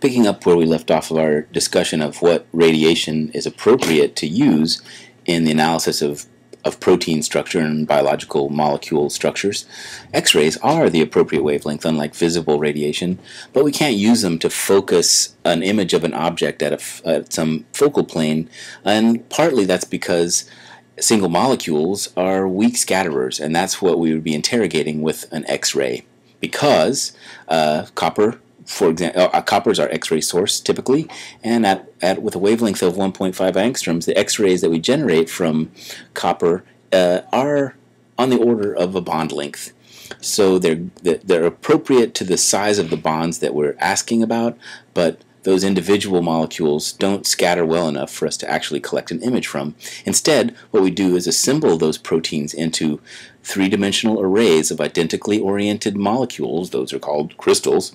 Picking up where we left off of our discussion of what radiation is appropriate to use in the analysis of protein structure and biological molecule structures, X-rays are the appropriate wavelength, unlike visible radiation, but we can't use them to focus an image of an object at some focal plane, and partly that's because single molecules are weak scatterers, and that's what we would be interrogating with an X-ray. Because copper, for example, copper is our X-ray source typically, and with a wavelength of 1.5 angstroms, the X-rays that we generate from copper are on the order of a bond length. So they're appropriate to the size of the bonds that we're asking about, but those individual molecules don't scatter well enough for us to actually collect an image from. Instead, what we do is assemble those proteins into three-dimensional arrays of identically oriented molecules. Those are called crystals.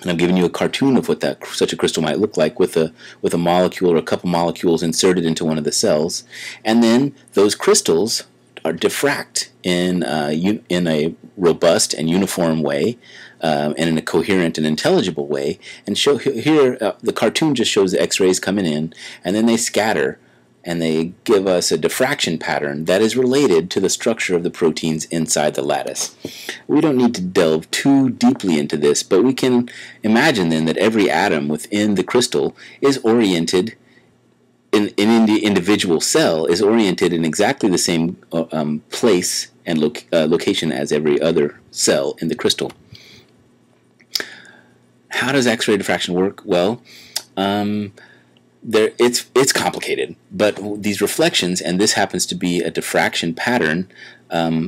And I'm giving you a cartoon of what such a crystal might look like with a molecule or a couple molecules inserted into one of the cells. And then those crystals are diffract in a robust and uniform way, and in a coherent and intelligible way. And here the cartoon just shows the X-rays coming in, and then they scatter, and they give us a diffraction pattern that is related to the structure of the proteins inside the lattice. We don't need to delve too deeply into this, but we can imagine then that every atom within the crystal is oriented in the individual cell is oriented in exactly the same place and location as every other cell in the crystal. How does X-ray diffraction work? Well, it's complicated, but these reflections, and this happens to be a diffraction pattern,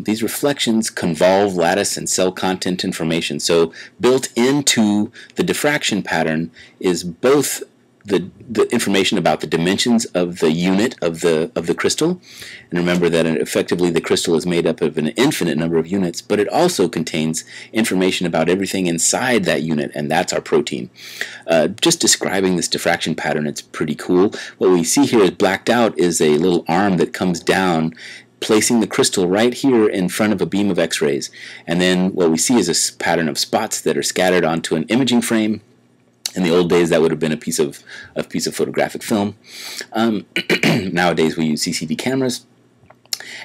these reflections convolve lattice and cell content information. So built into the diffraction pattern is both the information about the dimensions of the unit of the crystal, and remember that effectively the crystal is made up of an infinite number of units, but it also contains information about everything inside that unit, and that's our protein. Just describing this diffraction pattern, it's pretty cool. What we see here is blacked out is a little arm that comes down, placing the crystal right here in front of a beam of X-rays, and then what we see is a pattern of spots that are scattered onto an imaging frame. In the old days, that would have been a piece of photographic film. Nowadays, we use CCD cameras.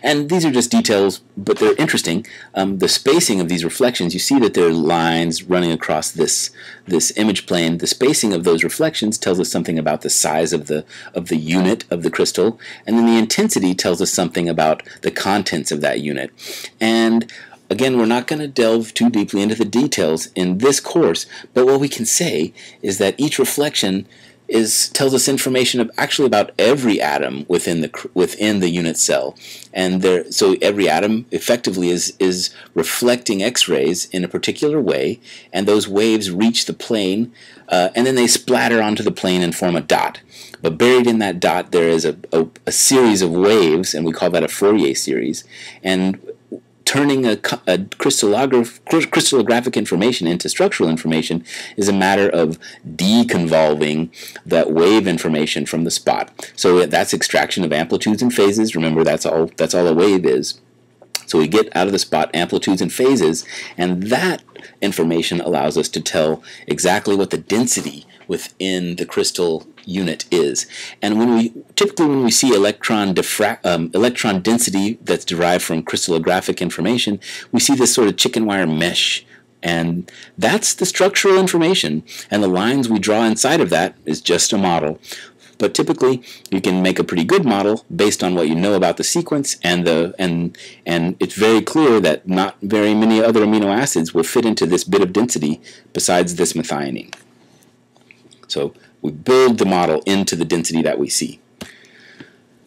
And these are just details, but they're interesting. The spacing of these reflections, you see that there are lines running across this image plane. The spacing of those reflections tells us something about the size of the unit of the crystal, and then the intensity tells us something about the contents of that unit. And again, we're not going to delve too deeply into the details in this course, but what we can say is that each reflection tells us information actually about every atom within the unit cell, and so every atom effectively is reflecting X-rays in a particular way, and those waves reach the plane, and then they splatter onto the plane and form a dot. But buried in that dot there is a series of waves, and we call that a Fourier series, and turning a crystallographic information into structural information is a matter of deconvolving that wave information from the spot. So that's extraction of amplitudes and phases. Remember, that's all a wave is. So we get out of the spot amplitudes and phases, and that information allows us to tell exactly what the density within the crystal unit is. And typically when we see electron density that's derived from crystallographic information, we see this sort of chicken wire mesh, and that's the structural information, and the lines we draw inside of that is just a model. But typically you can make a pretty good model based on what you know about the sequence, and it's very clear that not very many other amino acids will fit into this bit of density besides this methionine. So we build the model into the density that we see.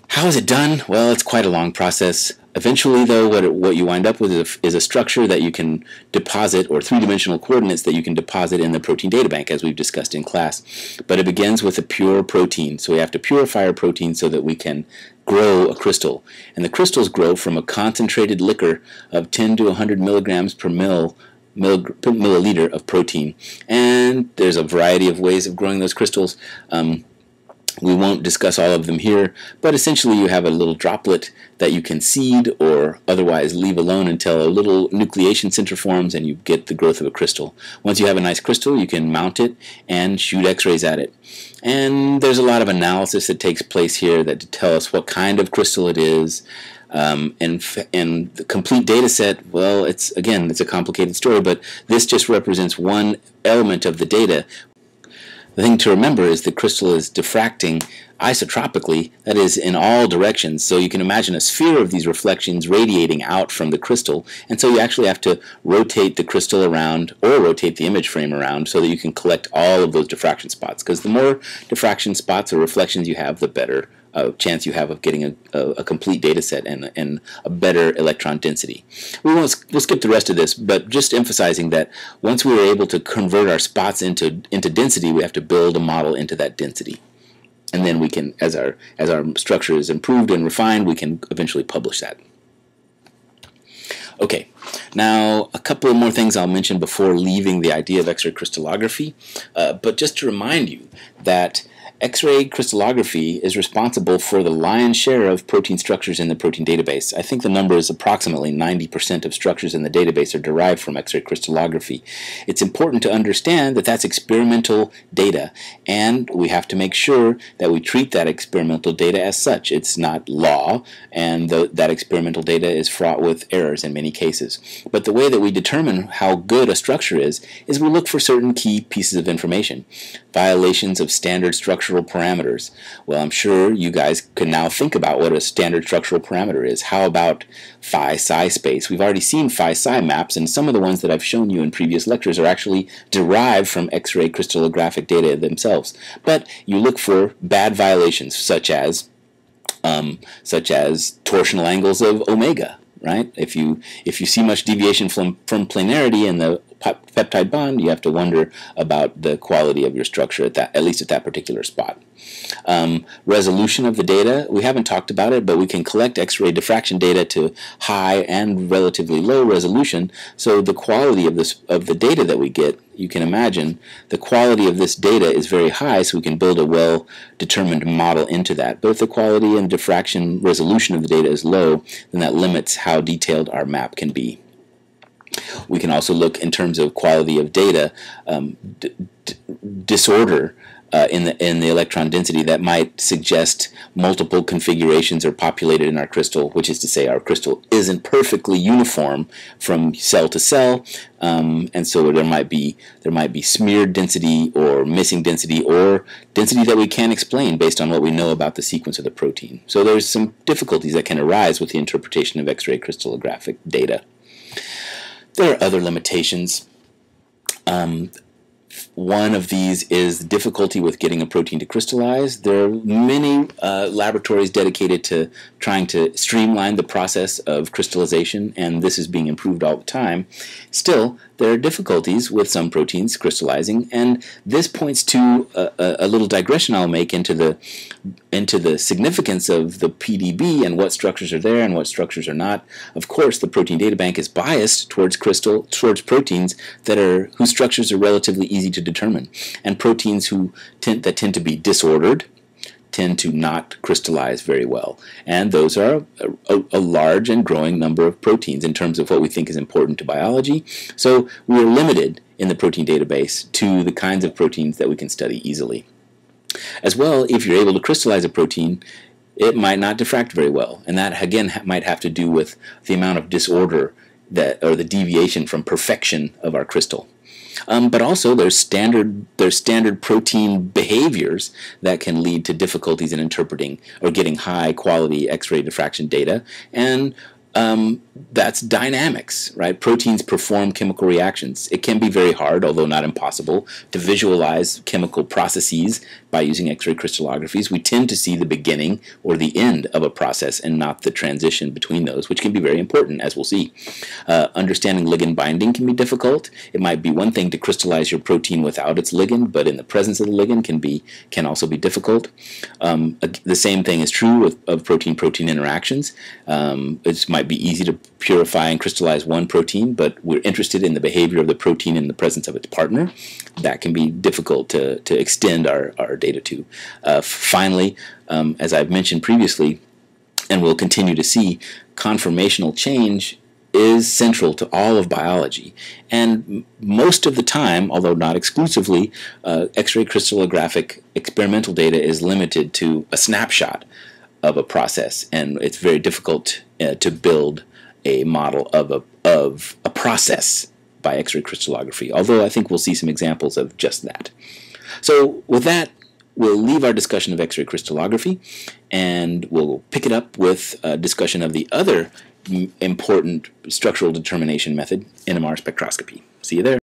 How is it done? Well, it's quite a long process. Eventually, though, what you wind up with is a structure that you can deposit, or three-dimensional coordinates that you can deposit in the protein data bank, as we've discussed in class. But it begins with a pure protein. So we have to purify our protein so that we can grow a crystal. And the crystals grow from a concentrated liquor of 10 to 100 milligrams per milliliter of protein. And there's a variety of ways of growing those crystals. We won't discuss all of them here, but essentially you have a little droplet that you can seed or otherwise leave alone until a little nucleation center forms and you get the growth of a crystal. Once you have a nice crystal, you can mount it and shoot X-rays at it. And there's a lot of analysis that takes place here that tell us what kind of crystal it is. And the complete data set, well, it's a complicated story, but this just represents one element of the data. The thing to remember is the crystal is diffracting isotropically, that is, in all directions. So you can imagine a sphere of these reflections radiating out from the crystal, and so you actually have to rotate the crystal around or rotate the image frame around so that you can collect all of those diffraction spots, because the more diffraction spots or reflections you have, the better chance you have of getting a complete data set and a better electron density. We'll skip the rest of this, but just emphasizing that once we are able to convert our spots into density, we have to build a model into that density. And then we can, as our structure is improved and refined, we can eventually publish that. Okay, now a couple of more things I'll mention before leaving the idea of X-ray crystallography, but just to remind you that X-ray crystallography is responsible for the lion's share of protein structures in the protein database. I think the number is approximately 90% of structures in the database are derived from X-ray crystallography. It's important to understand that that's experimental data, and we have to make sure that we treat that experimental data as such. It's not law, and that experimental data is fraught with errors in many cases. But the way that we determine how good a structure is we look for certain key pieces of information. Violations of standard structural parameters. Well, I'm sure you guys can now think about what a standard structural parameter is. How about phi-psi space? We've already seen phi-psi maps, and some of the ones that I've shown you in previous lectures are actually derived from X-ray crystallographic data themselves. But you look for bad violations, such as torsional angles of omega. Right? If you see much deviation from planarity in the peptide bond, you have to wonder about the quality of your structure at least at that particular spot. Resolution of the data, we haven't talked about it, but we can collect X-ray diffraction data to high and relatively low resolution. So the quality of the data that we get, you can imagine the quality of this data is very high, so we can build a well-determined model into that. But if the quality and diffraction resolution of the data is low, then that limits how detailed our map can be. We can also look in terms of quality of data, disorder in the electron density that might suggest multiple configurations are populated in our crystal, which is to say our crystal isn't perfectly uniform from cell to cell, and so there might be smeared density or missing density or density that we can't explain based on what we know about the sequence of the protein. So there's some difficulties that can arise with the interpretation of X-ray crystallographic data. There are other limitations. One of these is difficulty with getting a protein to crystallize. There are many laboratories dedicated to trying to streamline the process of crystallization, and this is being improved all the time. Still, there are difficulties with some proteins crystallizing, and this points to a little digression I'll make into the significance of the PDB and what structures are there and what structures are not. Of course, the protein data bank is biased towards proteins whose structures are relatively easy to determine, and proteins that tend to be disordered tend to not crystallize very well. And those are a large and growing number of proteins in terms of what we think is important to biology. So we are limited in the protein database to the kinds of proteins that we can study easily. As well, if you're able to crystallize a protein, it might not diffract very well. And that, again, might have to do with the amount of disorder or the deviation from perfection of our crystal. But also there's standard protein behaviors that can lead to difficulties in interpreting or getting high quality X-ray diffraction data, and that's dynamics, right? Proteins perform chemical reactions. It can be very hard, although not impossible, to visualize chemical processes by using X-ray crystallographies. We tend to see the beginning or the end of a process and not the transition between those, which can be very important, as we'll see. Understanding ligand binding can be difficult. It might be one thing to crystallize your protein without its ligand, but in the presence of the ligand can also be difficult. The same thing is true of protein-protein interactions. It might might be easy to purify and crystallize one protein, but we're interested in the behavior of the protein in the presence of its partner. That can be difficult to extend our data to. Finally, as I've mentioned previously, and we'll continue to see, conformational change is central to all of biology. And most of the time, although not exclusively, X-ray crystallographic experimental data is limited to a snapshot of a process, and it's very difficult to build a model of a process by X-ray crystallography, although I think we'll see some examples of just that. So with that, we'll leave our discussion of X-ray crystallography, and we'll pick it up with a discussion of the other important structural determination method, NMR spectroscopy. See you there.